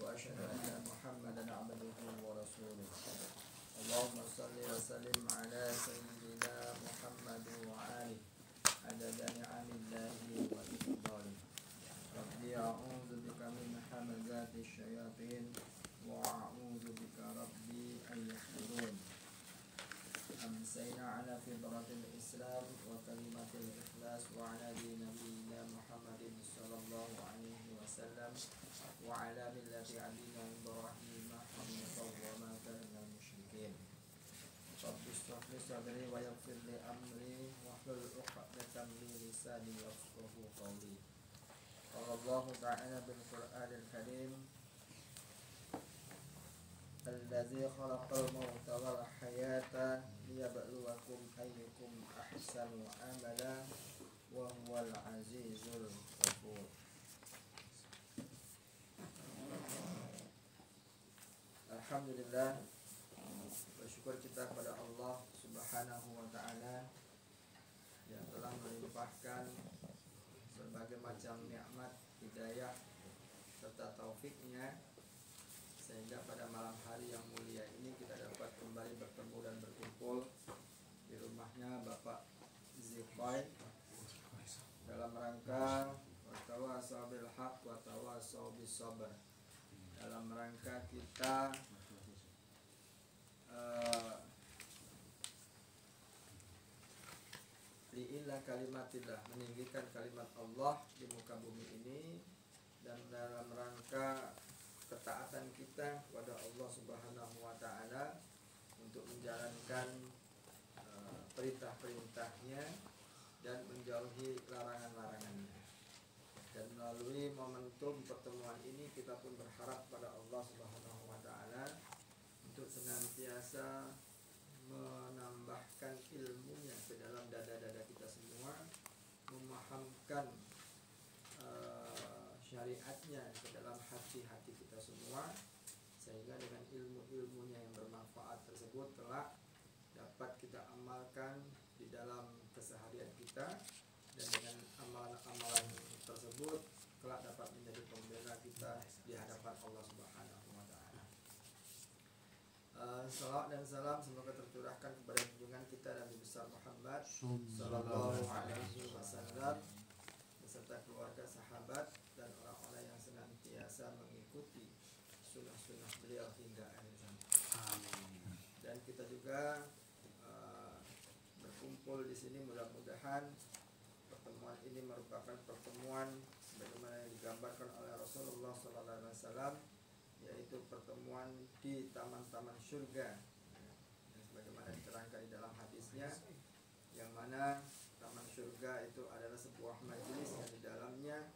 وأشهد أن محمدا عبده ورسوله. اللهم صل وسلم على سيدنا محمد وآله عدد نعم الله وإفضاله. ربي أعوذ بك من همزات الشياطين وأعوذ بك ربي أن يحضرون. أمسينا على فطرة الإسلام وكلمة الإخلاص وعلى دين نبينا محمد صلى الله عليه وسلم وعلى ملة أبينا إبراهيم حنيفا وما كان من المشركين. رب اشرح لي صدري ويغفر لي أمري واحلل عقدة من لساني يفقهوا قولي. قال الله تعالى بالقرآن الكريم: الذي خلق الموت والحياة ليبلوكم أيكم أحسن عملا وهو العزيز الغفور. Alhamdulillah, bersyukur kita kepada Allah Subhanahu wa Ta'ala yang telah melimpahkan berbagai macam nikmat, hidayah serta taufiknya, sehingga pada malam hari yang mulia ini kita dapat kembali bertemu dan berkumpul di rumahnya Bapak Zikoi dalam rangka watawasau bil haq watawasau bis sabr, dalam rangka kita li'illah kalimatillah, meninggikan kalimat Allah di muka bumi ini, dan dalam rangka ketaatan kita kepada Allah Subhanahu wa Ta'ala untuk menjalankan perintah-perintahnya dan menjauhi larangan-larangannya. Dan melalui momentum pertemuan ini kita pun berharap pada Allah Subhanahu wa Ta'ala untuk senantiasa menambahkan ilmunya ke dalam dada-dada kita semua, memahamkan syariatnya ke dalam hati-hati kita semua, sehingga dengan ilmu-ilmunya yang bermanfaat tersebut kelak dapat kita amalkan di dalam keseharian kita, dan dengan amalan-amalan tersebut kelak dapat menjadi pembela kita di hadapan Allah Subhanahu wa Ta'ala. Salawat dan salam semoga tercurahkan kepada junjungan kita Nabi besar Muhammad sallallahu alaihi wasallam beserta keluarga, sahabat, dan orang-orang yang senantiasa mengikuti sunnah-sunnah beliau hingga akhir zaman. Dan kita juga berkumpul di sini, mudah-mudahan pertemuan ini merupakan pertemuan sebagaimana yang digambarkan oleh Rasulullah SAW, yaitu pertemuan di taman-taman surga, sebagaimana diterangkan di dalam hadisnya, yang mana taman surga itu adalah sebuah majelis yang di dalamnya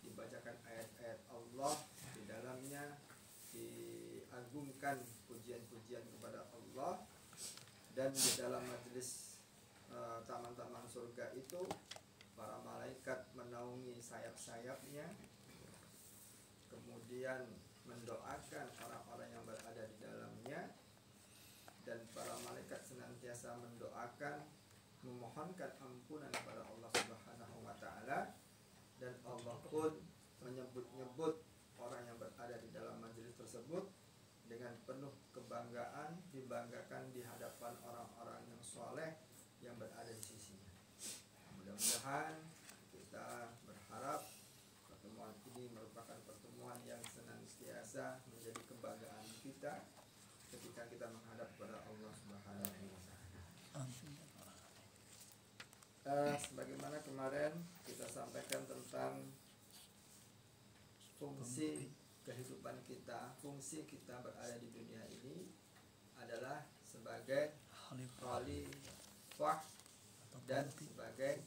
dibacakan ayat-ayat Allah, di dalamnya diagungkan pujian-pujian kepada Allah, dan di dalam majelis taman-taman surga itu para malaikat menaungi sayap-sayapnya, kemudian mendoakan orang-orang yang berada di dalamnya, dan para malaikat senantiasa mendoakan, memohonkan ampunan kepada Allah Subhanahu wa Ta'ala, dan Allah pun menyebut-nyebut orang yang berada di dalam majelis tersebut dengan penuh kebanggaan, dibanggakan di hadapan orang-orang yang soleh yang berada di sisinya. Mudah-mudahan kita berharap pertemuan ini merupakan pertemuan yang senantiasa menjadi kebanggaan kita ketika kita menghadap kepada Allah Subhanahu wa Ta'ala. Sebagaimana kemarin kita sampaikan tentang fungsi kehidupan kita, fungsi kita berada di dunia ini adalah sebagai khalifah dan sebagai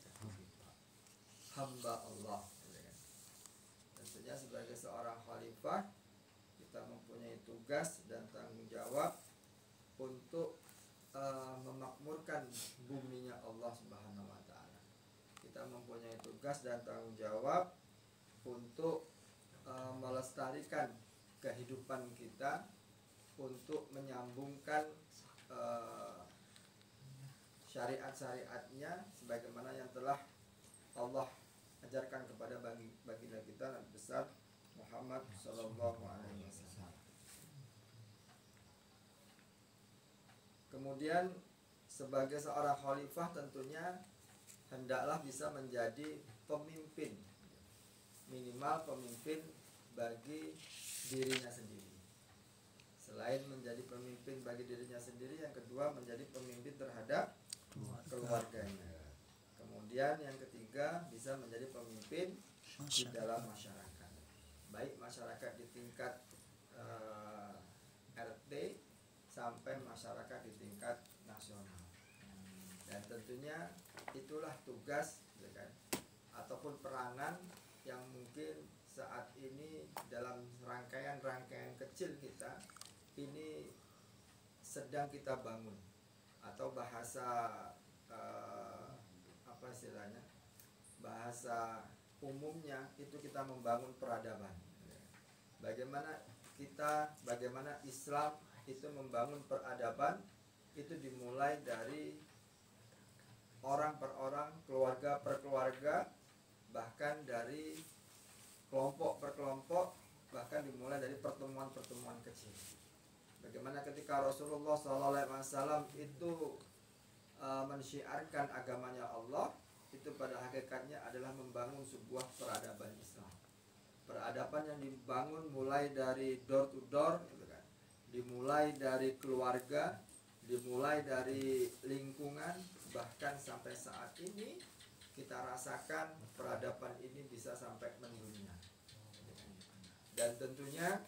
hamba Allah. Tentunya sebagai seorang khalifah kita mempunyai tugas dan tanggung jawab untuk memakmurkan buminya Allah Subhanahu wa Ta'ala. Kita mempunyai tugas dan tanggung jawab untuk melestarikan kehidupan kita, untuk menyambungkan syariat-syariatnya sebagaimana yang telah Allah ajarkan kepada baginda kita Nabi besar Muhammad Sallallahu Alaihi Wasallam. Kemudian sebagai seorang khalifah tentunya hendaklah bisa menjadi pemimpin, minimal pemimpin bagi dirinya sendiri. Selain menjadi pemimpin bagi dirinya sendiri, yang kedua menjadi pemimpin terhadap keluarganya. Kemudian yang ketiga bisa menjadi pemimpin di dalam masyarakat, baik masyarakat di tingkat RT sampai masyarakat di tingkat nasional. Dan tentunya itulah tugas, ya kan, ataupun peranan yang mungkin saat ini dalam rangkaian-rangkaian kecil kita ini sedang kita bangun, atau bahasa apa istilahnya, bahasa umumnya itu kita membangun peradaban. Bagaimana Islam itu membangun peradaban, itu dimulai dari orang per orang, keluarga per keluarga, bahkan dari kelompok per kelompok, bahkan dimulai dari pertemuan-pertemuan kecil. Bagaimana ketika Rasulullah SAW itu mensyiarkan agamanya Allah, itu pada hakikatnya adalah membangun sebuah peradaban Islam. Peradaban yang dibangun mulai dari door to door, gitu kan, dimulai dari keluarga, dimulai dari lingkungan, bahkan sampai saat ini kita rasakan peradaban ini bisa sampai mendunia. Dan tentunya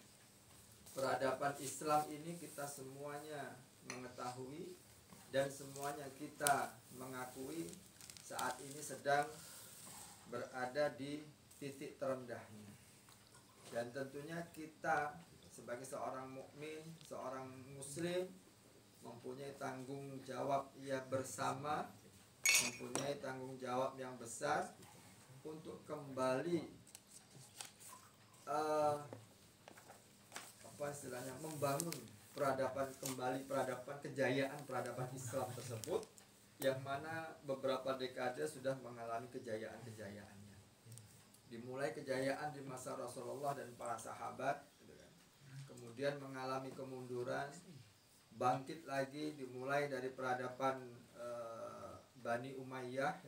peradaban Islam ini kita semuanya mengetahui dan semuanya kita mengakui saat ini sedang berada di titik terendahnya. Dan tentunya kita sebagai seorang mukmin, seorang muslim, mempunyai tanggung jawab yang bersama, mempunyai tanggung jawab yang besar untuk kembali membangun peradaban kejayaan peradaban Islam tersebut, yang mana beberapa dekade sudah mengalami kejayaan-kejayaannya. Dimulai kejayaan di masa Rasulullah dan para sahabat, kemudian mengalami kemunduran, bangkit lagi dimulai dari peradaban Bani Umayyah,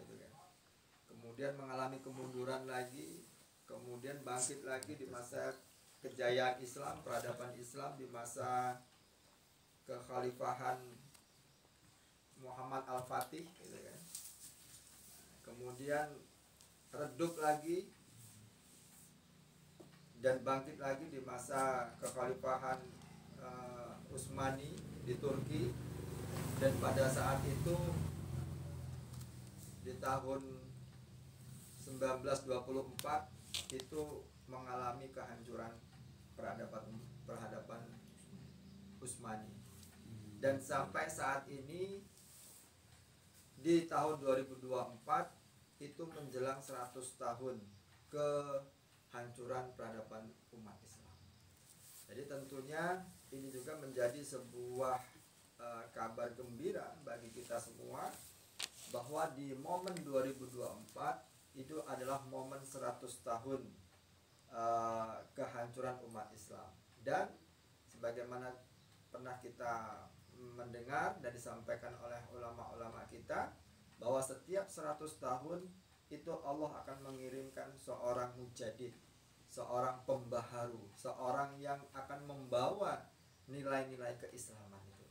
kemudian mengalami kemunduran lagi, kemudian bangkit lagi di masa kejayaan Islam, peradaban Islam di masa kekhalifahan Muhammad Al-Fatih, kemudian redup lagi dan bangkit lagi di masa kekhalifahan Utsmani di Turki. Dan pada saat itu di tahun 1924 itu mengalami kehancuran peradaban Utsmani. Dan sampai saat ini di tahun 2024 itu menjelang 100 tahun kehancuran peradaban umat Islam. Jadi tentunya ini juga menjadi sebuah kabar gembira bagi kita semua, bahwa di momen 2024 itu adalah momen 100 tahun kehancuran umat Islam. Dan sebagaimana pernah kita mendengar dan disampaikan oleh ulama-ulama kita, bahwa setiap 100 tahun itu Allah akan mengirimkan seorang mujaddid, seorang pembaharu, seorang yang akan membawa nilai-nilai keislaman itu.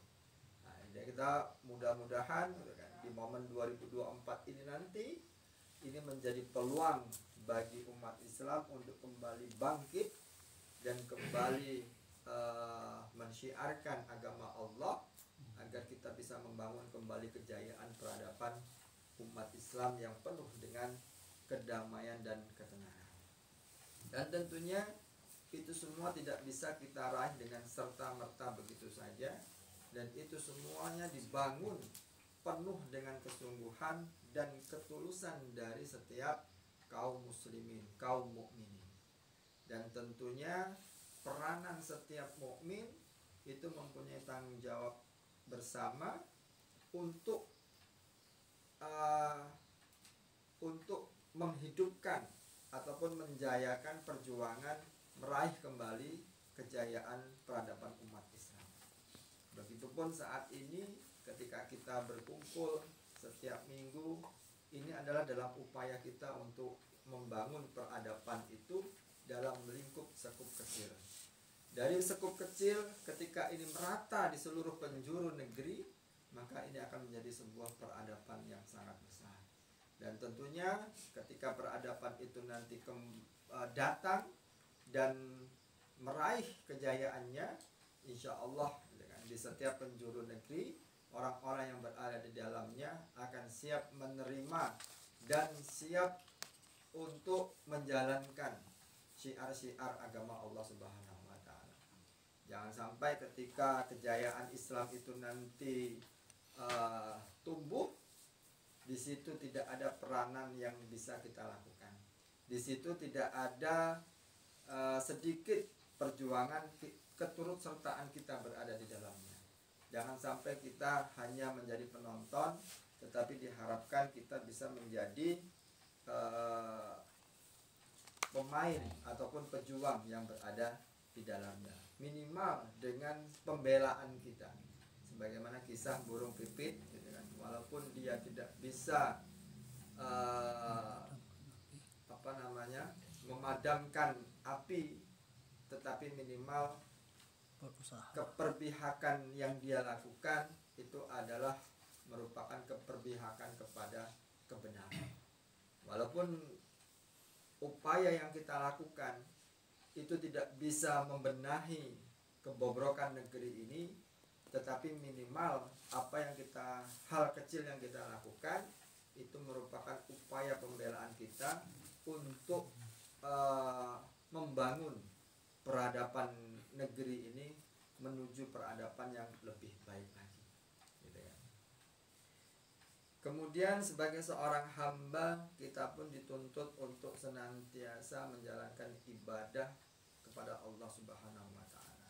Nah, jadi kita mudah-mudahan di momen 2024 ini nanti ini menjadi peluang bagi umat Islam untuk kembali bangkit dan kembali mensyiarkan agama Allah, agar kita bisa membangun kembali kejayaan peradaban umat Islam yang penuh dengan kedamaian dan ketenangan. Dan tentunya itu semua tidak bisa kita raih dengan serta-merta begitu saja, dan itu semuanya dibangun penuh dengan kesungguhan dan ketulusan dari setiap kaum muslimin, kaum mukminin. Dan tentunya peranan setiap mukmin itu mempunyai tanggung jawab bersama untuk menghidupkan ataupun menjayakan perjuangan meraih kembali kejayaan peradaban umat Islam. Begitupun saat ini ketika kita berkumpul setiap minggu, ini adalah dalam upaya kita untuk membangun peradaban itu dalam lingkup sekup kecil. Dari sekup kecil, ketika ini merata di seluruh penjuru negeri, maka ini akan menjadi sebuah peradaban yang sangat besar. Dan tentunya ketika peradaban itu nanti datang dan meraih kejayaannya, insya Allah di setiap penjuru negeri, orang-orang yang berada di dalamnya akan siap menerima dan siap untuk menjalankan syiar-syiar agama Allah Subhanahu wa Ta'ala. Jangan sampai ketika kejayaan Islam itu nanti tumbuh, di situ tidak ada peranan yang bisa kita lakukan. Di situ tidak ada sedikit perjuangan keturutsertaan kita berada di dalamnya. Jangan sampai kita hanya menjadi penonton, tetapi diharapkan kita bisa menjadi pemain ataupun pejuang yang berada di dalamnya. Minimal dengan pembelaan kita, sebagaimana kisah burung pipit, gitu kan. Walaupun dia tidak bisa memadamkan api, tetapi minimal keperpihakan yang dia lakukan itu adalah merupakan keperpihakan kepada kebenaran. Walaupun upaya yang kita lakukan itu tidak bisa membenahi kebobrokan negeri ini, tetapi minimal hal kecil yang kita lakukan itu merupakan upaya pembelaan kita untuk membangun peradaban negeri ini menuju peradaban yang lebih baik lagi, gitu ya. Kemudian sebagai seorang hamba, kita pun dituntut untuk senantiasa menjalankan ibadah kepada Allah Subhanahu wa Ta'ala.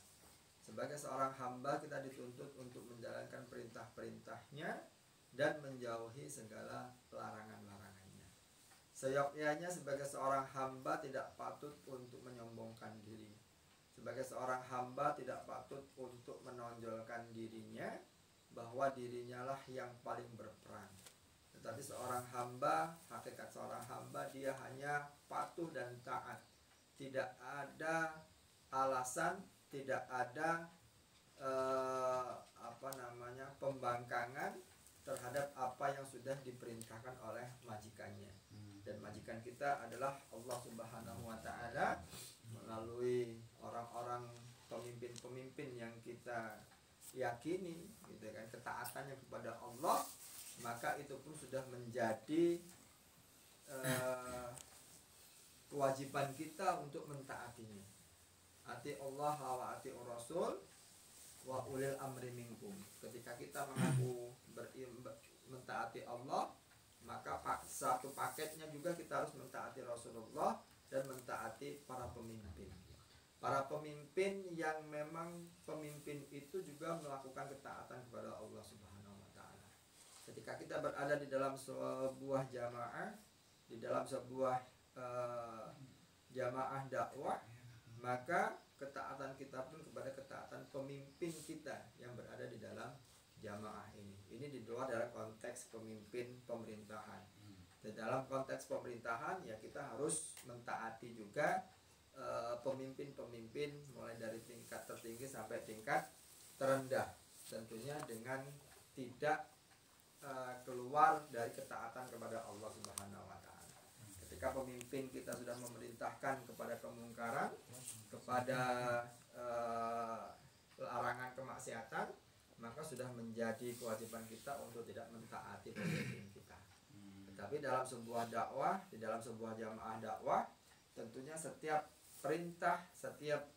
Sebagai seorang hamba, kita dituntut untuk menjalankan perintah-perintahnya dan menjauhi segala larangan-larangannya. Seyogyanya sebagai seorang hamba tidak patut untuk menyombongkan diri. Sebagai seorang hamba tidak patut untuk menonjolkan dirinya bahwa dirinya lah yang paling berperan. Tetapi seorang hamba, hakikat seorang hamba, dia hanya patuh dan taat. Tidak ada alasan, tidak ada pembangkangan terhadap apa yang sudah diperintahkan oleh majikannya. Dan majikan kita adalah Allah Subhanahu wa Ta'ala melalui orang-orang pemimpin-pemimpin yang kita yakini, gitu kan, ketaatannya kepada Allah, maka itu pun sudah menjadi kewajiban kita untuk mentaatinya. Ati Allah wa ati Rasul wa ulil amri minkum. Ketika kita mengaku mentaati Allah, maka satu paketnya juga kita harus mentaati Rasulullah dan mentaati para pemimpin. Para pemimpin yang memang pemimpin itu juga melakukan ketaatan kepada Allah Subhanahu wa Ta'ala. Ketika kita berada di dalam sebuah jamaah, di dalam sebuah jamaah dakwah, maka ketaatan kita pun kepada ketaatan pemimpin kita yang berada di dalam jamaah ini. Ini di luar dari konteks pemimpin pemerintahan. Di dalam konteks pemerintahan ya kita harus mentaati juga pemimpin-pemimpin mulai dari tingkat tertinggi sampai tingkat terendah. Tentunya dengan tidak keluar dari ketaatan kepada Allah Subhanahu wa Ta'ala. Ketika pemimpin kita sudah memerintahkan kepada kemungkaran, kepada larangan kemaksiatan, maka sudah menjadi kewajiban kita untuk tidak mentaati pemimpin kita. Tetapi dalam sebuah dakwah, di dalam sebuah jamaah dakwah, tentunya setiap perintah, setiap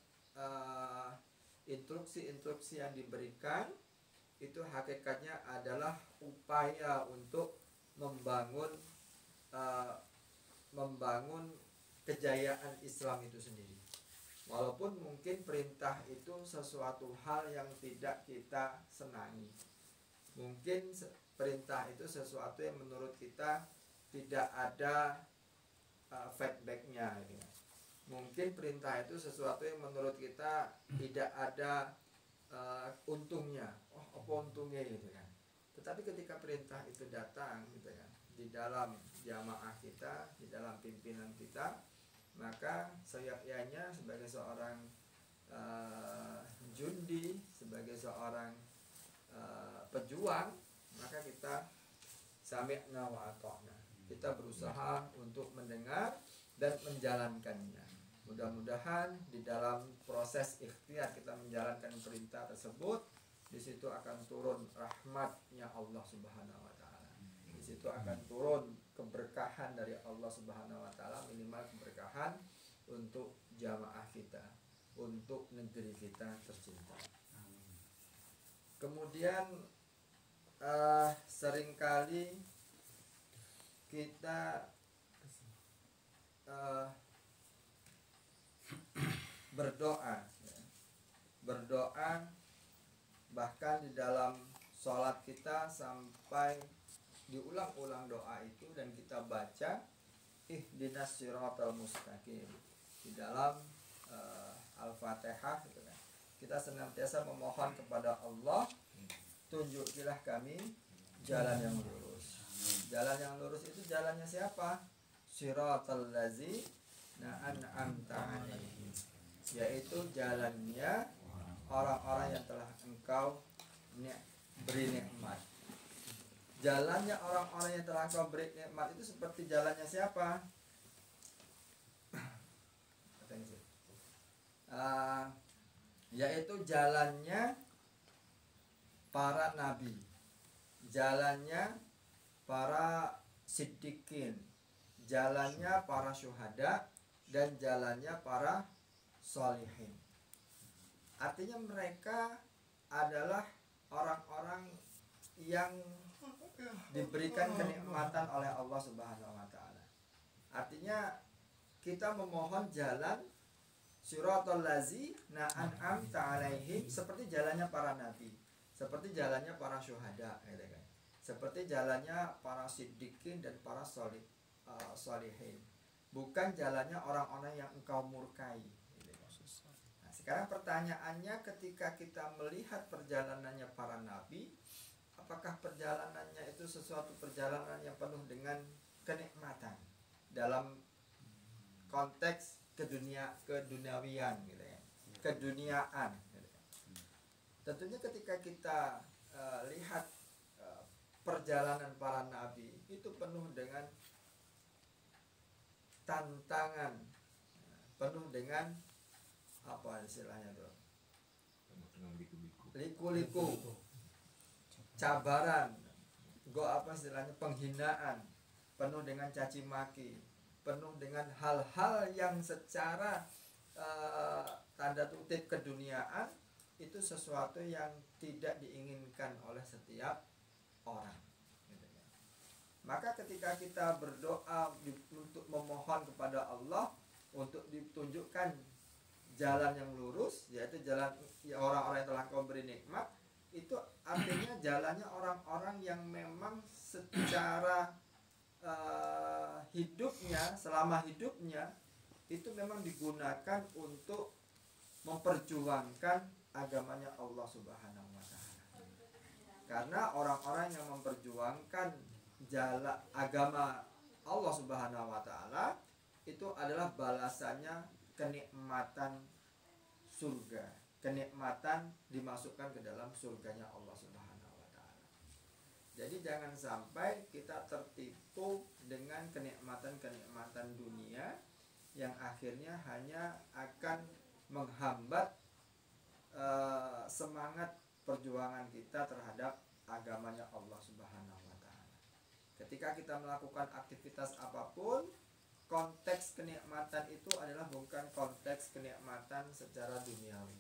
instruksi-instruksi yang diberikan itu hakikatnya adalah upaya untuk membangun kejayaan Islam itu sendiri. Walaupun mungkin perintah itu sesuatu hal yang tidak kita senangi. Mungkin perintah itu sesuatu yang menurut kita tidak ada feedbacknya, gitu. Mungkin perintah itu sesuatu yang menurut kita tidak ada untungnya. Oh, apa untungnya gitu kan. Tetapi ketika perintah itu datang gitu kan, di dalam jamaah kita, di dalam pimpinan kita, maka seyogyanya sebagai seorang jundi, sebagai seorang pejuang, maka kita sami'na wa ata'na. Kita berusaha untuk mendengar dan menjalankannya. Mudah-mudahan di dalam proses ikhtiar kita menjalankan perintah tersebut, di situ akan turun rahmatnya Allah Subhanahu wa taala. Di situ akan turun keberkahan dari Allah Subhanahu wa taala, minimal keberkahan untuk jamaah kita, untuk negeri kita tercinta. Kemudian seringkali kita berdoa, berdoa bahkan di dalam sholat kita sampai diulang-ulang doa itu, dan kita baca ihdinas siratal mustaqim di dalam Al-Fatihah gitu kan. Kita senantiasa memohon kepada Allah, tunjukilah kami jalan yang lurus. Jalan yang lurus itu jalannya siapa? Siratal ladzina an'amta 'alaihim, yaitu jalannya orang-orang yang telah engkau beri nikmat. Jalannya orang-orang yang telah engkau beri nikmat itu seperti jalannya siapa? Yaitu jalannya para nabi, jalannya para siddiqin, jalannya para syuhada, dan jalannya para sholihin. Artinya mereka adalah orang-orang yang diberikan kenikmatan oleh Allah Subhanahu wa taala. Artinya kita memohon jalan siratal ladzina an'amta 'alaihim, seperti jalannya para nabi, seperti jalannya para syuhada gitu kan. Seperti jalannya para siddiqin dan para sholihin. Bukan jalannya orang-orang yang engkau murkai. Nah, sekarang pertanyaannya, ketika kita melihat perjalanannya para nabi, apakah perjalanannya itu sesuatu perjalanan yang penuh dengan kenikmatan dalam konteks keduniawian gitu ya, keduniaan gitu ya. Tentunya ketika kita lihat perjalanan para nabi itu penuh dengan tantangan, penuh dengan apa istilahnya tuh, liku-liku, cabaran, penghinaan, penuh dengan caci maki, penuh dengan hal-hal yang secara tanda kutip keduniaan itu sesuatu yang tidak diinginkan oleh setiap orang. Maka ketika kita berdoa untuk memohon kepada Allah untuk ditunjukkan jalan yang lurus, yaitu jalan orang-orang yang telah Kau beri nikmat, itu artinya jalannya orang-orang yang memang secara hidupnya, selama hidupnya itu memang digunakan untuk memperjuangkan agamanya Allah Subhanahu wa taala. Karena orang-orang yang memperjuangkan jalan agama Allah Subhanahu wa taala itu adalah balasannya kenikmatan surga, kenikmatan dimasukkan ke dalam surganya Allah Subhanahu wa taala. Jadi jangan sampai kita tertipu dengan kenikmatan-kenikmatan dunia yang akhirnya hanya akan menghambat semangat perjuangan kita terhadap agamanya Allah Subhanahu wa taala. Ketika kita melakukan aktivitas apapun, konteks kenikmatan itu adalah bukan konteks kenikmatan secara duniawi.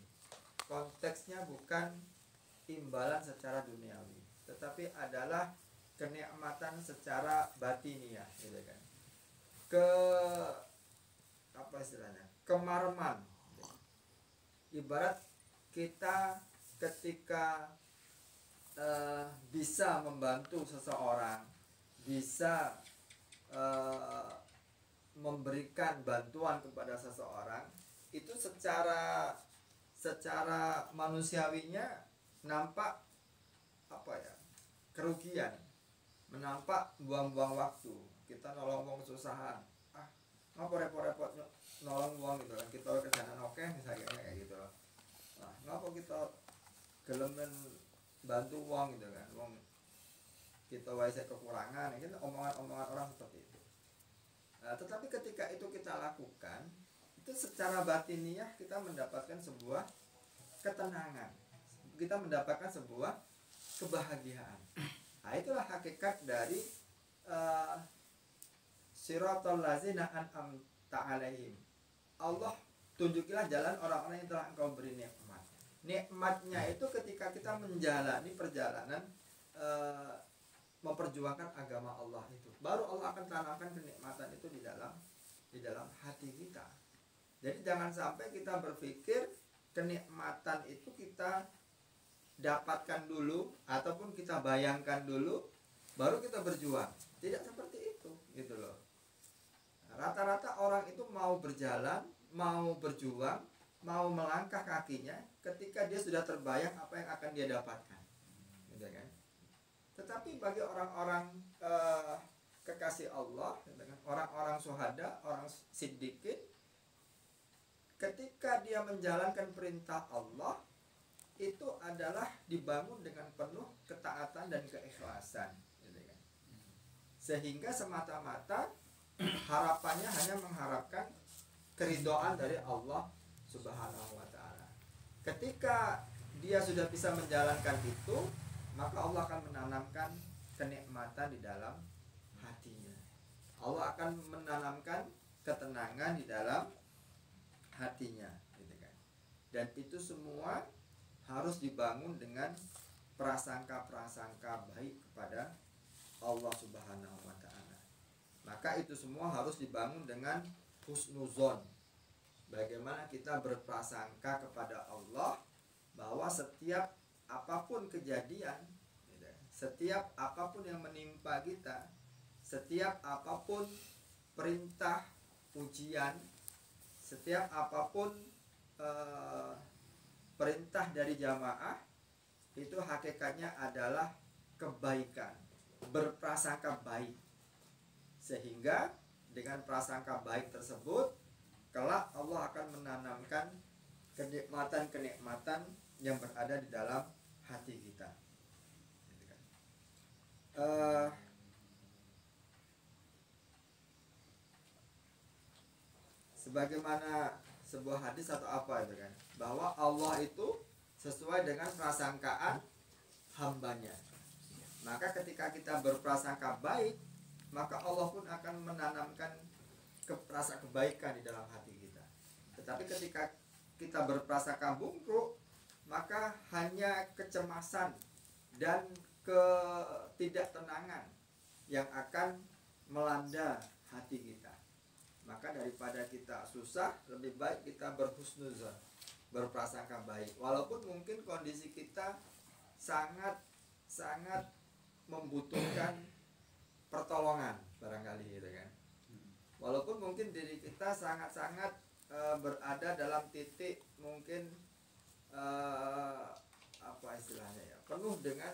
Konteksnya bukan imbalan secara duniawi, tetapi adalah kenikmatan secara batiniah, gitu kan. Apa istilahnya? Kemarman. Ibarat kita ketika bisa membantu seseorang, bisa memberikan bantuan kepada seseorang itu secara manusiawinya nampak apa ya, kerugian, menampak buang-buang waktu. Kita nolong wong kesusahan, ngapa repot-repot nolong wong gitu kan, kita kerjaan oke misalnya kayak gitu loh. Nah, ngapa kita gelemen bantu wong gitu kan, wong kita wae kekurangan, gitu, omongan-omongan orang seperti itu. Nah, tetapi ketika itu kita lakukan, itu secara batiniah kita mendapatkan sebuah ketenangan, kita mendapatkan sebuah kebahagiaan. Nah, itulah hakikat dari siratal ladzina an'amta alaihim. Allah tunjukilah jalan orang-orang yang telah engkau beri nikmat. Nikmatnya itu ketika kita menjalani perjalanan memperjuangkan agama Allah itu, baru Allah akan tanamkan kenikmatan itu di dalam hati kita. Jadi jangan sampai kita berpikir kenikmatan itu kita dapatkan dulu ataupun kita bayangkan dulu baru kita berjuang. Tidak seperti itu, gitu loh. Rata-rata orang itu mau berjalan, mau berjuang, mau melangkah kakinya ketika dia sudah terbayang apa yang akan dia dapatkan, gitu kan. Tetapi bagi orang-orang kekasih Allah, orang-orang syuhada, orang siddiqin, ketika dia menjalankan perintah Allah itu adalah dibangun dengan penuh ketaatan dan keikhlasan, gitu kan. Sehingga semata-mata harapannya hanya mengharapkan keridhaan dari Allah Subhanahu wa ta'ala. Ketika dia sudah bisa menjalankan itu, maka Allah akan menanamkan kenikmatan di dalam hatinya. Allah akan menanamkan ketenangan di dalam hatinya, gitu kan. Dan itu semua harus dibangun dengan prasangka-prasangka baik kepada Allah Subhanahu wa ta'ala. Maka itu semua harus dibangun dengan husnuzon. Bagaimana kita berprasangka kepada Allah bahwa setiap apapun kejadian, setiap apapun yang menimpa kita, setiap apapun perintah, ujian, setiap apapun perintah dari jamaah, itu hakikatnya adalah kebaikan, berprasangka baik. Sehingga dengan prasangka baik tersebut, kelak Allah akan menanamkan kenikmatan-kenikmatan yang berada di dalam hati kita. Sebagaimana sebuah hadis atau apa itu kan, bahwa Allah itu sesuai dengan prasangkaan hambanya. Maka ketika kita berprasangka baik, maka Allah pun akan menanamkan rasa kebaikan di dalam hati kita. Tetapi ketika kita berprasangka buruk, maka hanya kecemasan dan ketidaktenangan yang akan melanda hati kita. Maka daripada kita susah, lebih baik kita berhusnuzon, berprasangka baik. Walaupun mungkin kondisi kita sangat membutuhkan pertolongan barangkali, gitu kan. Walaupun mungkin diri kita sangat berada dalam titik mungkin apa istilahnya ya, penuh dengan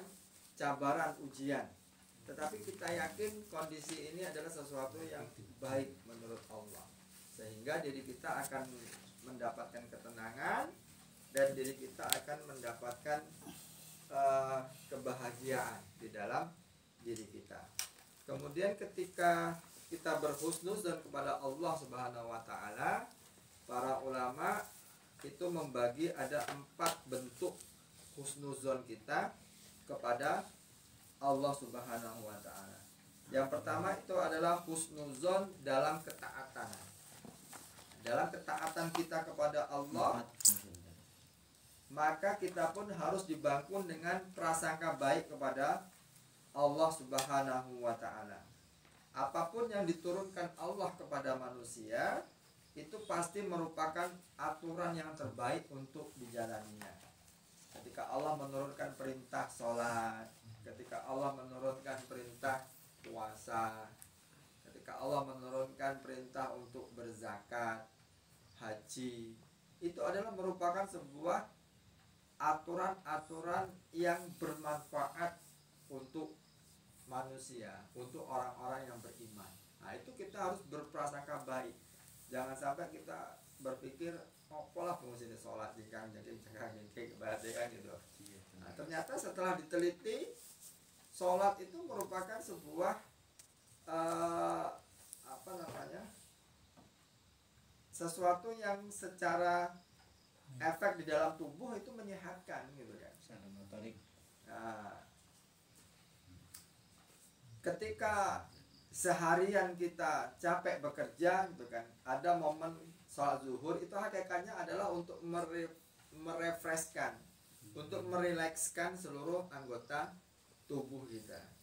cabaran ujian, tetapi kita yakin kondisi ini adalah sesuatu yang baik menurut Allah, sehingga diri kita akan mendapatkan ketenangan dan diri kita akan mendapatkan kebahagiaan di dalam diri kita. Kemudian ketika kita berhusnuzon kepada Allah Subhanahu wa ta'ala, para ulama itu membagi ada 4 bentuk husnuzon kita kepada Allah Subhanahu wa ta'ala. Yang pertama itu adalah husnuzon dalam ketaatan. Dalam ketaatan kita kepada Allah, maka kita pun harus dibangun dengan prasangka baik kepada Allah Subhanahu wa ta'ala. Apapun yang diturunkan Allah kepada manusia, itu pasti merupakan aturan yang terbaik untuk dijalaninya. Ketika Allah menurunkan perintah sholat, ketika Allah menurunkan perintah puasa, ketika ketika Allah menurunkan perintah untuk berzakat, haji, itu adalah merupakan sebuah aturan-aturan yang bermanfaat untuk manusia, untuk orang-orang yang beriman. Nah, itu kita harus berprasangka baik. Jangan sampai kita berpikir, oh pola fungsi sholat jika jadi kebahagiaan gitu. Nah, ternyata setelah diteliti, sholat itu merupakan sebuah sesuatu yang secara efek di dalam tubuh itu menyehatkan gitu kan. Nah, ketika seharian kita capek bekerja gitu kan, ada momen sholat zuhur itu hakikatnya adalah untuk merefreshkan, untuk merilekskan seluruh anggota tubuh kita.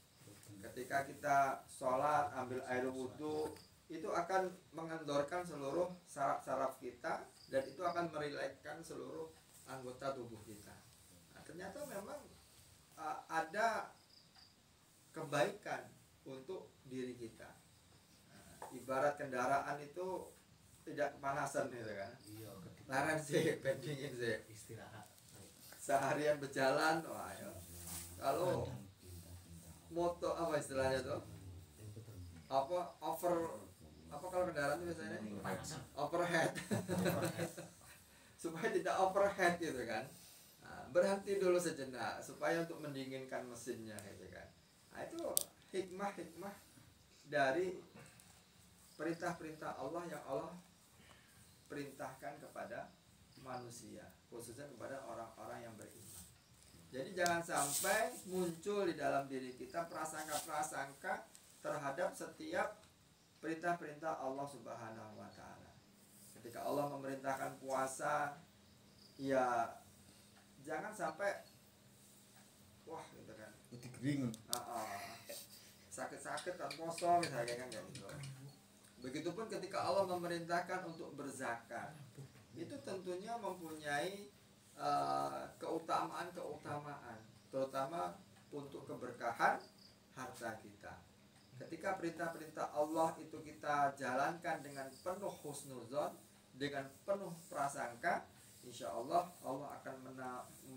Ketika kita sholat ambil air wudhu, itu akan mengendorkan seluruh saraf-saraf kita dan itu akan merilekskan seluruh anggota tubuh kita. Nah, ternyata memang ada kebaikan untuk diri kita. Nah, ibarat kendaraan itu tidak kepanasan gitu kan. Larang sih, pendingin sih. Istirahat. Seharian berjalan, wah ya. Kalau motor apa istilahnya tuh? Apa kalau kendaraan itu biasanya overhead. Supaya tidak overhead gitu kan. Nah, berhenti dulu sejenak supaya untuk mendinginkan mesinnya gitu kan. Nah, itu hikmah dari perintah-perintah Allah yang Allah perintahkan kepada manusia, khususnya kepada orang-orang yang beriman. Jadi jangan sampai muncul di dalam diri kita prasangka-prasangka terhadap setiap perintah-perintah Allah Subhanahu wa taala. Ketika Allah memerintahkan puasa, ya jangan sampai wah gitu kan. Sakit-sakit dan poso misalnya kan gitu. Begitupun ketika Allah memerintahkan untuk berzakat, itu tentunya mempunyai keutamaan-keutamaan, terutama untuk keberkahan harta kita. Ketika perintah-perintah Allah itu kita jalankan dengan penuh husnuzon, dengan penuh prasangka, insya Allah Allah akan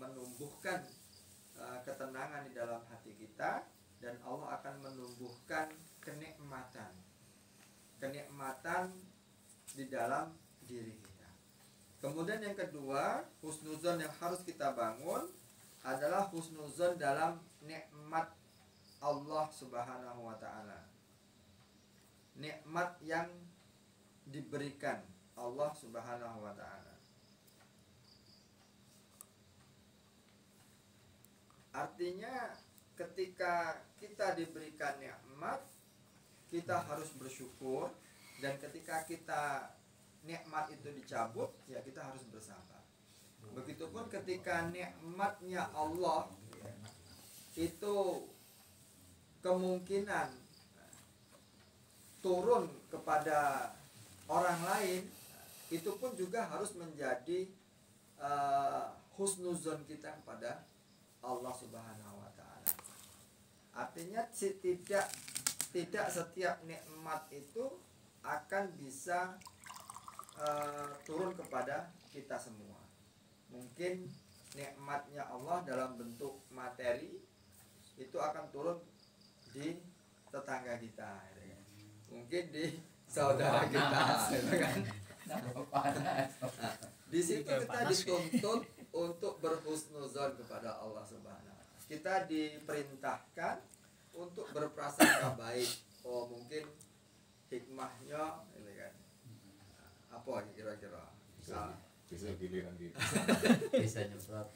menumbuhkan ketenangan di dalam hati kita dan Allah akan menumbuhkan kenikmatan di dalam diri kita. Kemudian yang kedua, husnuzon yang harus kita bangun adalah husnuzon dalam nikmat Allah Subhanahu wa taala. Nikmat yang diberikan Allah Subhanahu wa taala. Artinya ketika kita diberikan nikmat, kita harus bersyukur, dan ketika kita nikmat itu dicabut, ya kita harus bersabar. Begitupun ketika nikmatnya Allah itu kemungkinan turun kepada orang lain, itu pun juga harus menjadi husnuzon kita kepada Allah Subhanahu wa taala. Artinya tidak setiap nikmat itu akan bisa turun kepada kita semua. Mungkin nikmatnya Allah dalam bentuk materi itu akan turun di tetangga kita, mungkin di saudara kita, kan? Di situ kita dituntut untuk berhusnuzon kepada Allah Subhanahu. Kita diperintahkan untuk berprasangka baik. Oh mungkin hikmahnya ini kan apa kira-kira bisa giliran gitu. Bisa nyemprot.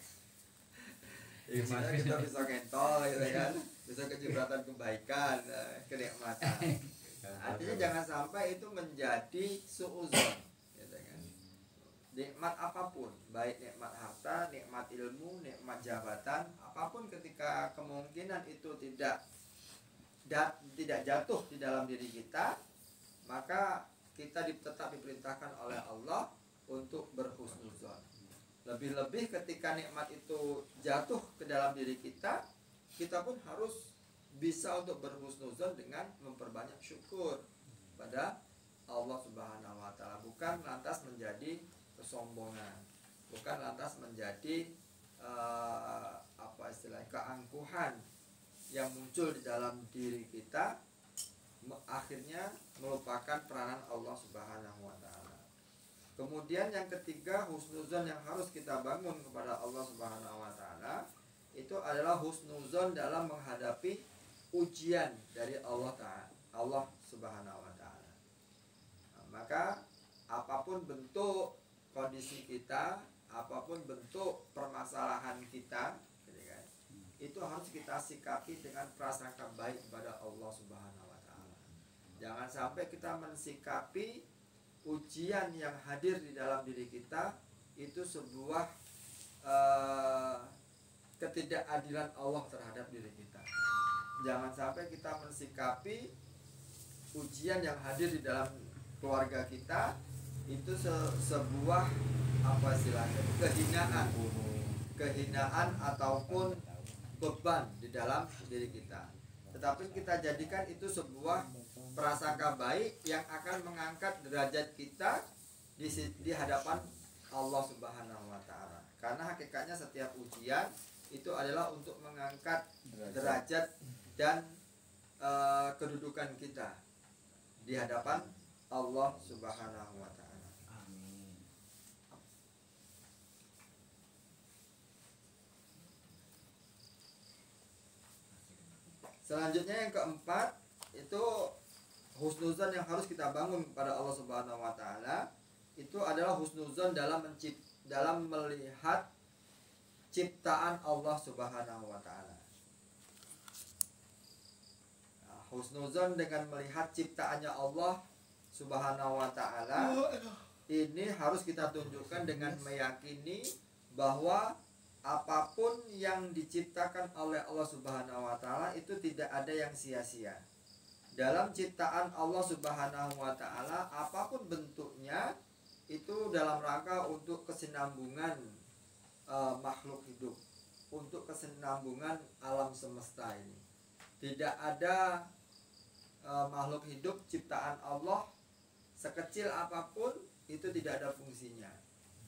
Hikmahnya kita bisa ngentol gitu kan, bisa kecipratan kebaikan, kenikmatan. Artinya jangan sampai itu menjadi suuzon, gitu kan. Nikmat apapun, baik nikmat harta, nikmat ilmu, nikmat jabatan, apapun ketika kemungkinan itu tidak jatuh di dalam diri kita, maka kita tetap diperintahkan oleh Allah untuk berhusnuzon. Lebih-lebih ketika nikmat itu jatuh ke dalam diri kita, kita pun harus bisa untuk berhusnuzon dengan memperbanyak syukur. pada Allah Subhanahu wa taala, bukan lantas menjadi kesombongan, bukan lantas menjadi keangkuhan yang muncul di dalam diri kita, akhirnya melupakan peranan Allah Subhanahu wa taala. Kemudian yang ketiga, husnuzon yang harus kita bangun kepada Allah Subhanahu wa taala itu adalah husnuzon dalam menghadapi ujian dari Allah taala, Allah Subhanahu wa taala. Maka apapun bentuk kondisi kita, apapun bentuk permasalahan kita, gitu kan, itu harus kita sikapi dengan prasangka baik kepada Allah Subhanahu wa taala. Jangan sampai kita mensikapi ujian yang hadir di dalam diri kita itu sebuah ketidakadilan Allah terhadap diri kita. Jangan sampai kita mensikapi ujian yang hadir di dalam keluarga kita itu sebuah kehinaan ataupun beban di dalam diri kita. Tetapi kita jadikan itu sebuah prasangka baik yang akan mengangkat derajat kita di hadapan Allah Subhanahu wa taala. Karena hakikatnya setiap ujian itu adalah untuk mengangkat derajat dan kedudukan kita di hadapan Allah Subhanahu wa taala. Amin. Selanjutnya yang keempat itu husnuzon yang harus kita bangun kepada Allah Subhanahu wa taala itu adalah husnuzon dalam melihat ciptaan Allah Subhanahu wa taala. Nah, husnuzon dengan melihat ciptaannya Allah Subhanahu wa taala ini harus kita tunjukkan dengan meyakini bahwa apapun yang diciptakan oleh Allah Subhanahu wa taala itu tidak ada yang sia-sia. Dalam ciptaan Allah Subhanahu wa taala apapun bentuknya itu dalam rangka untuk kesinambungan makhluk hidup, untuk kesinambungan alam semesta ini. Tidak ada makhluk hidup ciptaan Allah sekecil apapun itu tidak ada fungsinya.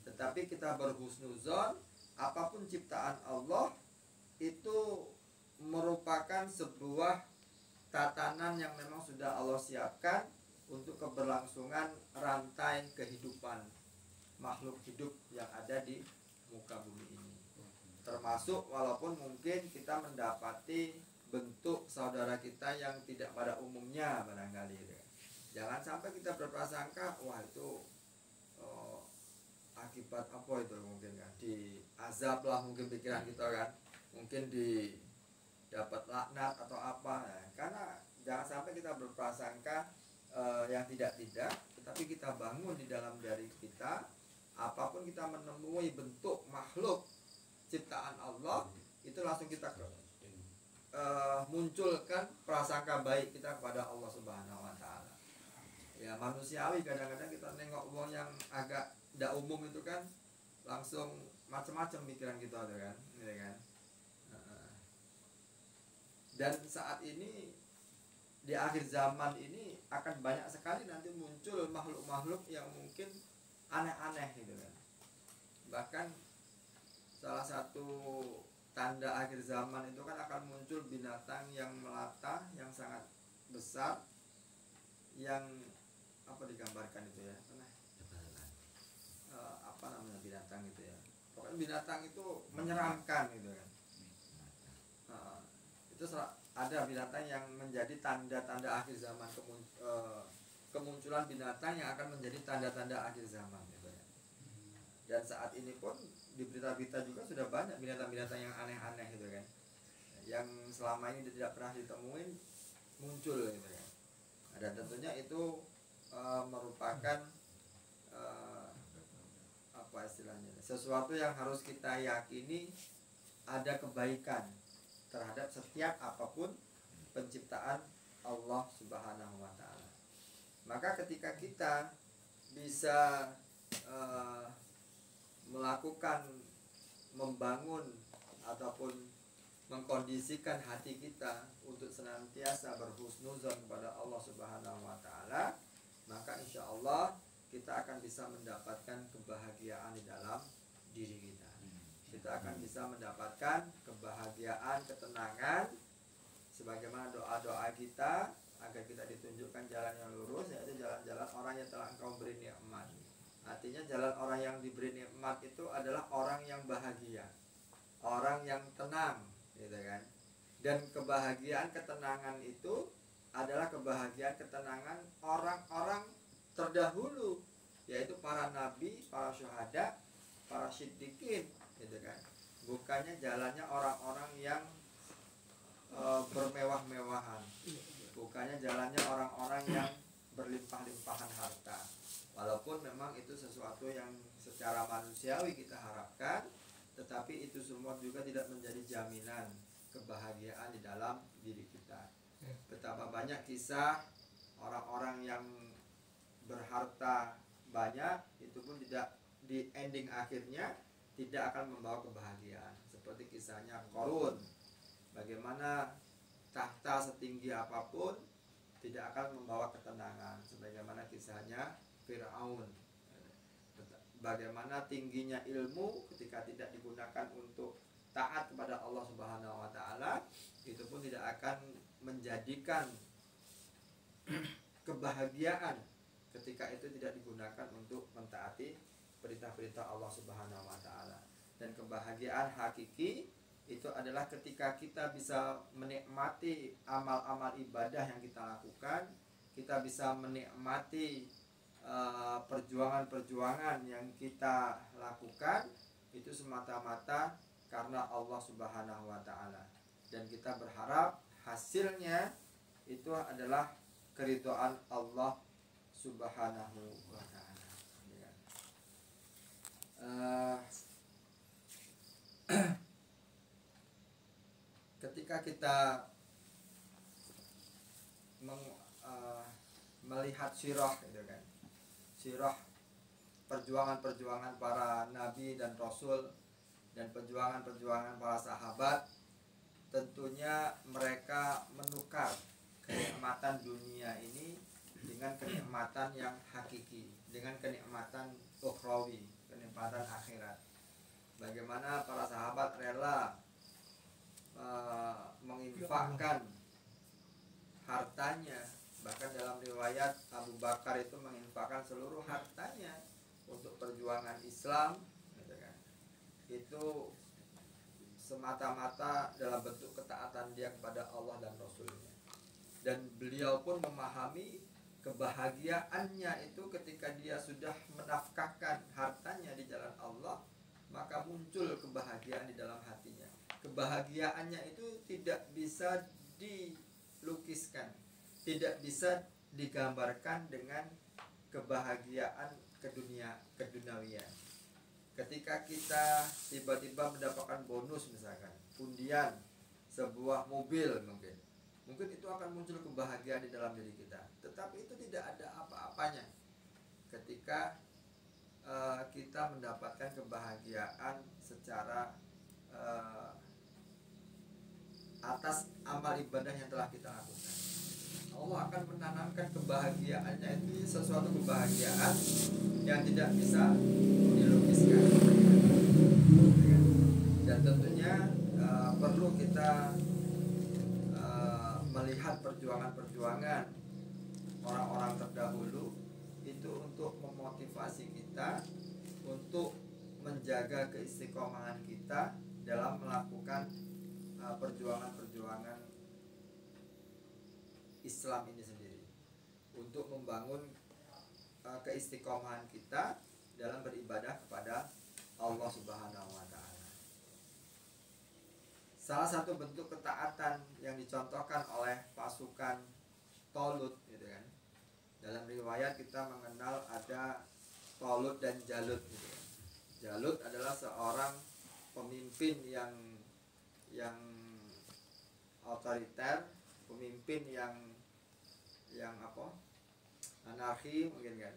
Tetapi kita berhusnuzon, apapun ciptaan Allah itu merupakan sebuah tatanan yang memang sudah Allah siapkan untuk keberlangsungan rantai kehidupan makhluk hidup yang ada di muka bumi ini. Termasuk walaupun mungkin kita mendapati bentuk saudara kita yang tidak pada umumnya barangkali ya. Jangan sampai kita berprasangka wah itu akibat apa itu mungkin kan, di azab lah mungkin pikiran kita kan, mungkin di dapat laknat atau apa ya. Karena jangan sampai kita berprasangka yang tidak-tidak, tetapi kita bangun di dalam diri kita, apapun kita menemui bentuk makhluk ciptaan Allah itu langsung kita munculkan prasangka baik kita kepada Allah Subhanahu wa taala. Ya manusiawi kadang-kadang kita nengok uang yang agak tidak umum itu kan langsung macam-macam pikiran kita tuh kan, ya kan. Dan saat ini di akhir zaman ini akan banyak sekali nanti muncul makhluk-makhluk yang mungkin aneh-aneh gitu kan. Bahkan salah satu tanda akhir zaman itu kan akan muncul binatang yang melata yang sangat besar, yang apa digambarkan itu ya, apa namanya binatang itu ya, pokoknya binatang itu menyeramkan gitu kan. Itu ada binatang yang menjadi tanda-tanda akhir zaman, kemunculan binatang yang akan menjadi tanda-tanda akhir zaman gitu ya. Dan saat ini pun di berita-berita juga sudah banyak binatang-binatang yang aneh-aneh gitu kan, yang selama ini tidak pernah ditemuin muncul gitu ya. Dan tentunya itu merupakan apa istilahnya, sesuatu yang harus kita yakini ada kebaikan terhadap setiap apapun penciptaan Allah Subhanahu wa taala. Maka ketika kita bisa melakukan, membangun ataupun mengkondisikan hati kita untuk senantiasa berhusnuzon kepada Allah Subhanahu wa taala, maka insya Allah kita akan bisa mendapatkan kebahagiaan di dalam diri kita. Kita akan bisa mendapatkan kebahagiaan, ketenangan, sebagaimana doa-doa kita agar kita ditunjukkan jalan yang lurus, yaitu jalan-jalan orang yang telah Engkau beri nikmat. Artinya jalan orang yang diberi nikmat itu adalah orang yang bahagia, orang yang tenang, gitu kan. Dan kebahagiaan, ketenangan itu adalah kebahagiaan, ketenangan orang-orang terdahulu, yaitu para nabi, para syuhada, para siddiqin, gitu kan. Bukannya jalannya orang-orang yang bermewah-mewahan, bukannya jalannya orang-orang yang berlimpah-limpahan harta. Walaupun memang itu sesuatu yang secara manusiawi kita harapkan, tetapi itu semua juga tidak menjadi jaminan kebahagiaan di dalam diri kita. Betapa banyak kisah orang-orang yang berharta banyak, itu pun tidak di ending akhirnya tidak akan membawa kebahagiaan. Seperti kisahnya Qarun, bagaimana tahta setinggi apapun tidak akan membawa ketenangan. Sebagaimana kisahnya Fir'aun, bagaimana tingginya ilmu ketika tidak digunakan untuk taat kepada Allah Subhanahu wa taala, itu pun tidak akan menjadikan kebahagiaan ketika itu tidak digunakan untuk mentaati perintah-perintah Allah Subhanahu wa taala. Dan kebahagiaan hakiki itu adalah ketika kita bisa menikmati amal-amal ibadah yang kita lakukan, kita bisa menikmati perjuangan-perjuangan yang kita lakukan, itu semata-mata karena Allah Subhanahu wa taala. Dan kita berharap hasilnya itu adalah keridhaan Allah Subhanahu wa taala. Ketika kita melihat sirah, gitu kan, sirah perjuangan-perjuangan para nabi dan rasul dan perjuangan-perjuangan para sahabat, tentunya mereka menukar kenikmatan dunia ini dengan kenikmatan yang hakiki, dengan kenikmatan ukhrawi, kenikmatan akhirat. Bagaimana para sahabat rela menginfakkan hartanya, bahkan dalam riwayat Abu Bakar itu menginfakkan seluruh hartanya untuk perjuangan Islam, gitu kan. Itu semata-mata dalam bentuk ketaatan dia kepada Allah dan Rasulnya. Dan beliau pun memahami kebahagiaannya itu ketika dia sudah menafkahkan hartanya di jalan Allah, maka muncul kebahagiaan di dalam hatinya. Kebahagiaannya itu tidak bisa dilukiskan, tidak bisa digambarkan dengan kebahagiaan keduniawian. Ketika kita tiba-tiba mendapatkan bonus, misalkan undian sebuah mobil, mungkin itu akan muncul kebahagiaan di dalam diri kita. Tetapi itu tidak ada apa-apanya ketika kita mendapatkan kebahagiaan secara atas amal ibadah yang telah kita lakukan. Allah akan menanamkan kebahagiaannya itu sesuatu kebahagiaan yang tidak bisa dilukiskan. Dan tentunya perlu kita melihat perjuangan-perjuangan orang-orang terdahulu itu untuk memotivasi kita untuk menjaga keistiqomahan kita dalam melakukan perjuangan-perjuangan Islam ini sendiri, untuk membangun keistiqomahan kita dalam beribadah kepada Allah Subhanahu wa taala. Salah satu bentuk ketaatan yang dicontohkan oleh pasukan Talut, gitu kan. Dalam riwayat kita mengenal ada Talut dan Jalut, gitu kan. Jalut adalah seorang pemimpin yang otoriter, pemimpin yang anarki, mungkin kan,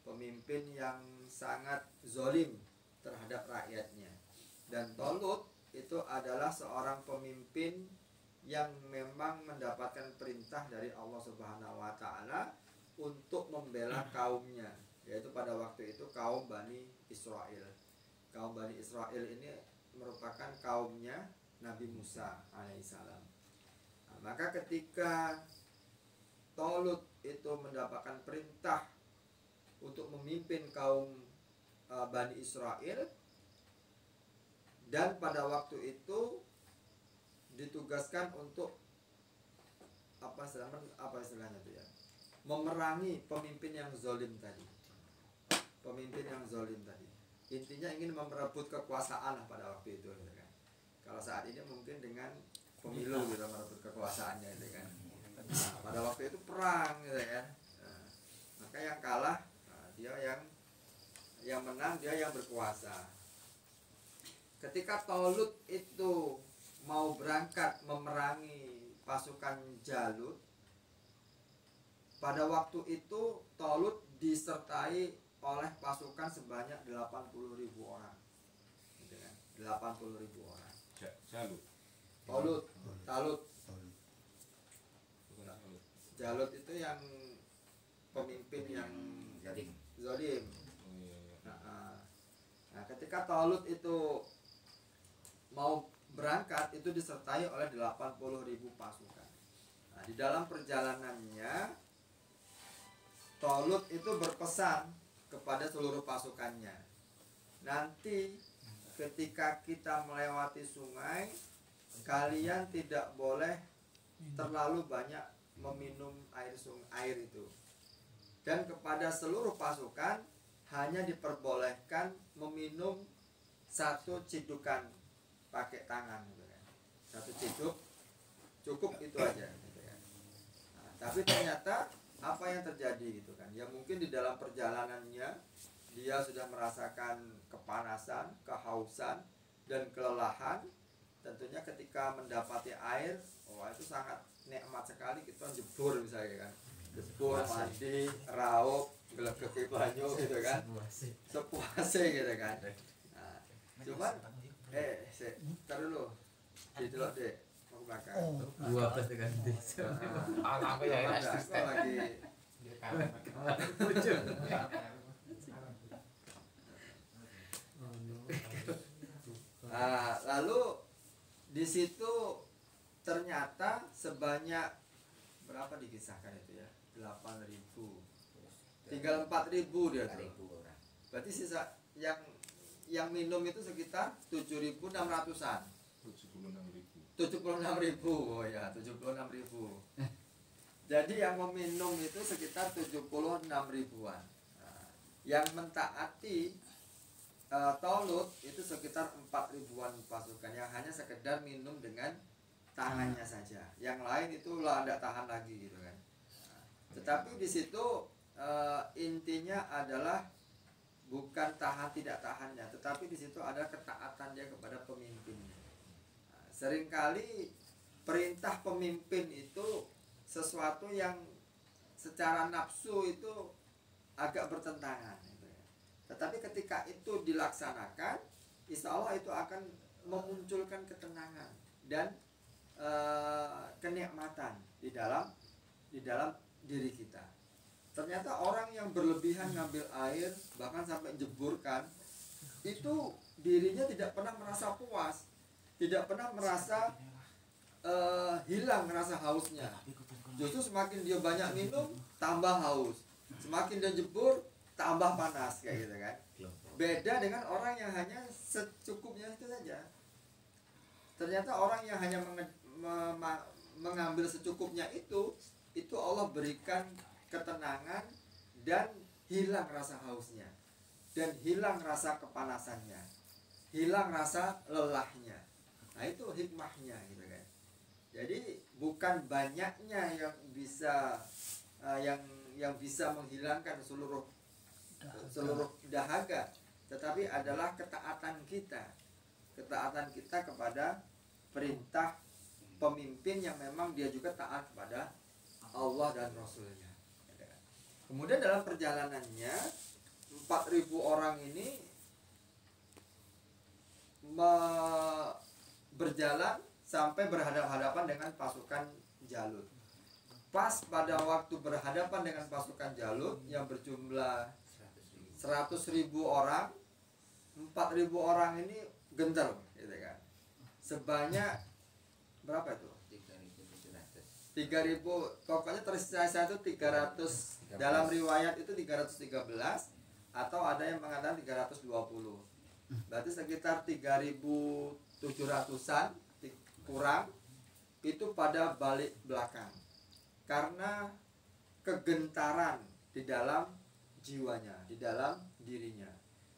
pemimpin yang sangat zolim terhadap rakyatnya. Dan Talut itu adalah seorang pemimpin yang memang mendapatkan perintah dari Allah Subhanahu wa taala untuk membela kaumnya, yaitu pada waktu itu kaum Bani Israel. Kaum Bani Israel ini merupakan kaumnya Nabi Musa alaihissalam. Nah, maka ketika Talut itu mendapatkan perintah untuk memimpin kaum Bani Israel, dan pada waktu itu ditugaskan untuk apa istilahnya itu ya, memerangi pemimpin yang zalim tadi. Pemimpin yang zalim tadi intinya ingin merebut kekuasaan lah pada waktu itu gitu kan. Kalau saat ini mungkin dengan pemilu gitu merebut kekuasaannya gitu kan. Nah, pada waktu itu perang gitu kan. Nah, maka yang kalah dia yang menang dia yang berkuasa. Ketika Talut itu mau berangkat memerangi pasukan Jalut, pada waktu itu Talut disertai oleh pasukan sebanyak 80.000 orang, gitu kan? 80.000 orang. Jalut. Talut. Jalut itu yang pemimpin yang zalim. Nah, ketika Talut itu mau berangkat itu disertai oleh 80.000 pasukan. Nah, di dalam perjalanannya Talut itu berpesan kepada seluruh pasukannya, nanti ketika kita melewati sungai, kalian tidak boleh terlalu banyak meminum air itu, dan kepada seluruh pasukan hanya diperbolehkan meminum 1 cidukan pakai tangan gitu kan. 1 ciduk cukup, itu aja gitu kan. Nah, tapi ternyata apa yang terjadi gitu kan, ya mungkin di dalam perjalanannya dia sudah merasakan kepanasan, kehausan, dan kelelahan. Tentunya ketika mendapati air, itu sangat nikmat sekali. Kita jebur misalnya kan, jebur, mandi, raup, gelegek banyu gitu kan, sepuasnya gitu kan. Nah, cuman taruh dulu didelok deh mau belakang. Gua pas ganti. Apa ya? Lagi lalu di situ ternyata sebanyak berapa dikisahkan itu ya, 8.000, tinggal 4.000 dia tuh. Berarti sisa yang minum itu sekitar 7.600-an. 76.000. Oh ya, 76.000. Jadi yang meminum itu sekitar 76.000-an. Nah, yang mentaati Talut itu sekitar 4.000-an pasukan yang hanya sekedar minum dengan tangannya saja. Yang lain itu lah tidak tahan lagi gitu kan. Nah, tetapi di situ intinya adalah bukan tahan tidak tahannya, tetapi di situ ada ketaatan dia kepada pemimpinnya. Nah, seringkali perintah pemimpin itu sesuatu yang secara nafsu itu agak bertentangan gitu ya. Tetapi ketika itu dilaksanakan, insya Allah itu akan memunculkan ketenangan dan kenikmatan di dalam diri kita. Ternyata orang yang berlebihan ngambil air, bahkan sampai jeburkan, itu dirinya tidak pernah merasa puas, tidak pernah merasa hilang rasa hausnya. Justru semakin dia banyak minum, tambah haus. Semakin dia jebur, tambah panas kayak gitu kan. Beda dengan orang yang hanya secukupnya itu saja. Ternyata orang yang hanya mengambil secukupnya itu Allah berikan ketenangan dan hilang rasa hausnya, dan hilang rasa kepanasannya, hilang rasa lelahnya. Nah, itu hikmahnya gitu kan. Jadi bukan banyaknya yang bisa yang bisa menghilangkan seluruh dahaga, tetapi adalah ketaatan kita kepada perintah pemimpin yang memang dia juga taat kepada Allah dan Rasulnya. Kemudian dalam perjalanannya 4.000 orang ini berjalan sampai berhadapan-hadapan dengan pasukan Jalut. Pas pada waktu berhadapan dengan pasukan Jalut yang berjumlah 100.000 orang, 4.000 orang ini gentar, gitu kan. Sebanyak berapa itu? 3.000, pokoknya tersisa itu 300, dalam riwayat itu 313 atau ada yang mengatakan 320. Berarti sekitar 3.700-an kurang itu pada balik belakang karena kegentaran di dalam jiwanya, di dalam dirinya.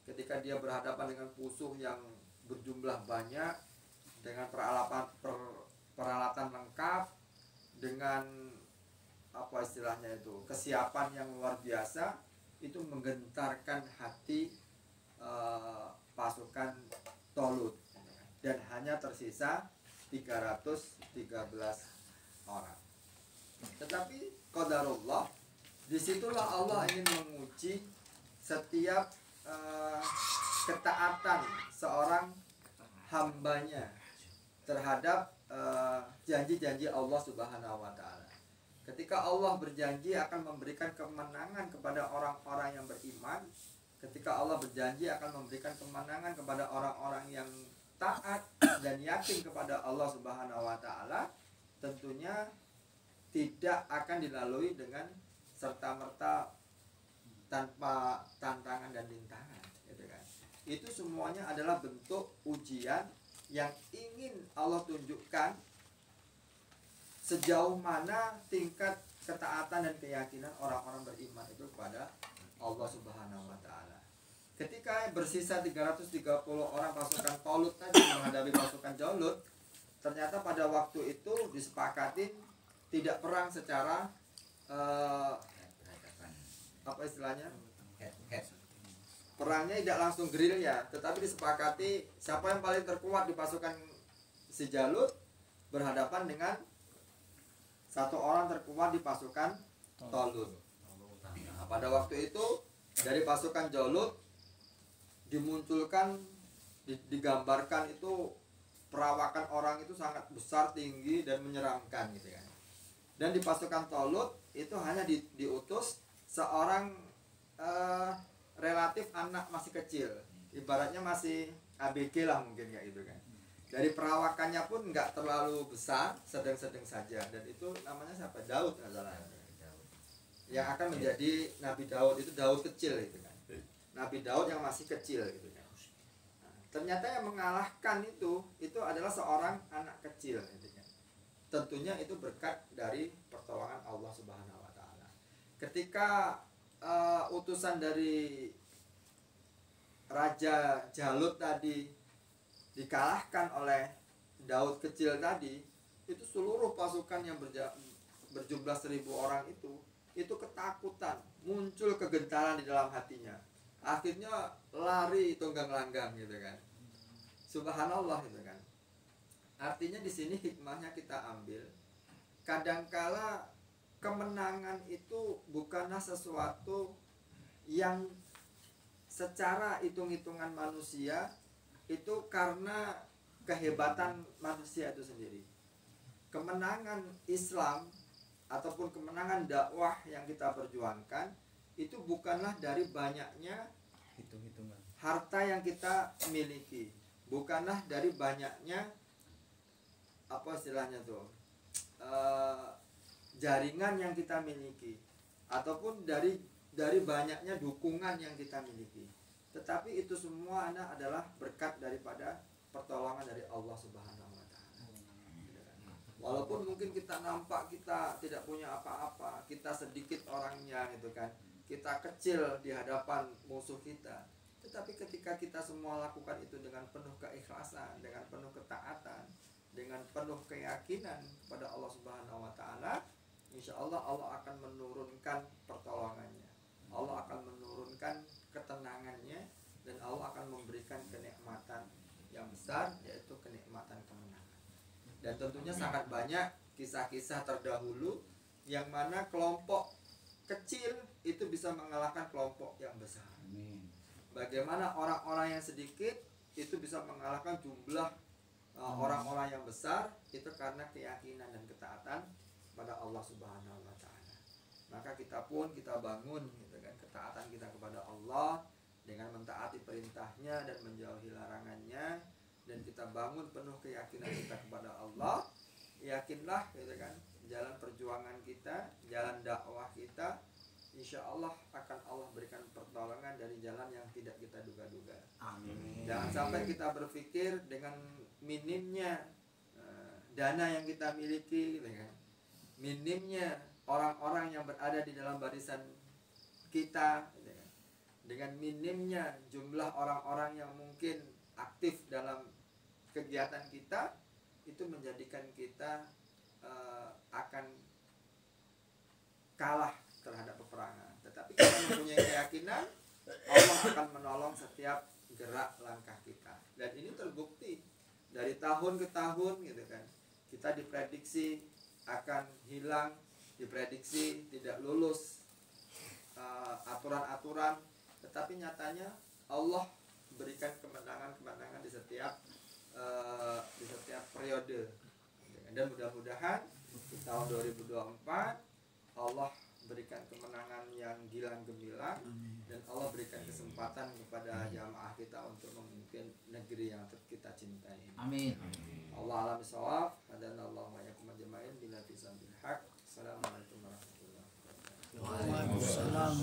Ketika dia berhadapan dengan musuh yang berjumlah banyak dengan peralatan lengkap, dengan apa istilahnya itu, kesiapan yang luar biasa, itu menggentarkan hati pasukan Tolut, dan hanya tersisa 313 orang. Tetapi qadarullah, disitulah Allah ingin menguji setiap ketaatan seorang hambanya terhadap janji-janji Allah Subhanahu wa Ta'ala. Ketika Allah berjanji akan memberikan kemenangan kepada orang-orang yang beriman, ketika Allah berjanji akan memberikan kemenangan kepada orang-orang yang taat dan yakin kepada Allah Subhanahu wa Ta'ala, tentunya tidak akan dilalui dengan serta-merta tanpa tantangan dan rintangan, gitu kan. Itu semuanya adalah bentuk ujian yang ingin Allah tunjukkan sejauh mana tingkat ketaatan dan keyakinan orang-orang beriman itu kepada Allah Subhanahu wa Ta'ala. Ketika bersisa 330 orang pasukan Tolut tadi menghadapi pasukan Jalut, ternyata pada waktu itu disepakati tidak perang secara apa istilahnya, perangnya tidak langsung gerilya, tetapi disepakati siapa yang paling terkuat di pasukan si Jalut berhadapan dengan satu orang terkuat di pasukan Tolut. Nah, pada waktu itu dari pasukan Jalut dimunculkan, digambarkan itu perawakan orang itu sangat besar, tinggi dan menyeramkan, gitu kan. Dan di pasukan Tolut itu hanya diutus seorang relatif anak masih kecil, ibaratnya masih ABG lah mungkin, kayak gitu kan. Dari perawakannya pun nggak terlalu besar, sedang-sedang saja. Dan itu namanya siapa? Daud, nggak salah. Yang akan menjadi Nabi Daud, itu Daud kecil, gitu kan. Nabi Daud yang masih kecil, gitu kan. Nah, ternyata yang mengalahkan itu adalah seorang anak kecil, gitu kan. Tentunya itu berkat dari pertolongan Allah Subhanahu wa Ta'ala. Ketika utusan dari Raja Jalut tadi dikalahkan oleh Daud kecil tadi, itu seluruh pasukan yang berjumlah 1.000 orang itu ketakutan, muncul kegentaran di dalam hatinya. Akhirnya lari tunggang langgang, gitu kan. Subhanallah, gitu kan. Artinya di sini hikmahnya kita ambil, kadangkala kemenangan itu bukanlah sesuatu yang secara hitung-hitungan manusia itu karena kehebatan manusia itu sendiri. Kemenangan Islam ataupun kemenangan dakwah yang kita perjuangkan itu bukanlah dari banyaknya hitung-hitungan harta yang kita miliki, bukanlah dari banyaknya apa istilahnya tuh jaringan yang kita miliki, ataupun dari banyaknya dukungan yang kita miliki. Tetapi itu semua adalah berkat daripada pertolongan dari Allah Subhanahu wa Ta'ala. Walaupun mungkin kita nampak kita tidak punya apa-apa, kita sedikit orangnya, gitu kan, kita kecil di hadapan musuh kita, tetapi ketika kita semua lakukan itu dengan penuh keikhlasan, dengan penuh ketaatan, dengan penuh keyakinan kepada Allah Subhanahu wa Ta'ala, insya Allah Allah akan menurunkan pertolongannya, Allah akan menurunkan ketenangannya, dan Allah akan memberikan kenikmatan yang besar, yaitu kenikmatan kemenangan. Dan tentunya sangat banyak kisah-kisah terdahulu yang mana kelompok kecil itu bisa mengalahkan kelompok yang besar. Bagaimana orang-orang yang sedikit itu bisa mengalahkan jumlah orang-orang yang besar itu karena keyakinan dan ketaatan pada Allah Subhanahu wa taala. Maka kita bangun gitu kan ketaatan kita kepada Allah dengan mentaati perintahnya dan menjauhi larangannya, dan kita bangun penuh keyakinan kita kepada Allah. Yakinlah gitu kan jalan perjuangan kita, jalan dakwah kita, insya Allah akan Allah berikan pertolongan dari jalan yang tidak kita duga-duga. Amin. Jangan sampai kita berpikir dengan minimnya dana yang kita miliki gitu kan, minimnya orang-orang yang berada di dalam barisan kita gitu kan, dengan minimnya jumlah orang-orang yang mungkin aktif dalam kegiatan kita, itu menjadikan kita akan kalah terhadap peperangan. Tetapi kita mempunyai keyakinan Allah akan menolong setiap gerak langkah kita, dan ini terbukti dari tahun ke tahun gitu kan. Kita diprediksi akan hilang, diprediksi tidak lulus aturan-aturan, tetapi nyatanya Allah berikan kemenangan-kemenangan di setiap periode. Dan mudah-mudahan di tahun 2024 Allah berikan kemenangan yang gilang gemilang, dan Allah berikan kesempatan kepada jamaah kita untuk memimpin negeri yang kita cintai. Amin. Allah alam bisawab. Hadanallahu wa iyyakum ajma'in bila tisabil haq. Assalamualaikum warahmatullahi wabarakatuh. Waalaikumsalam.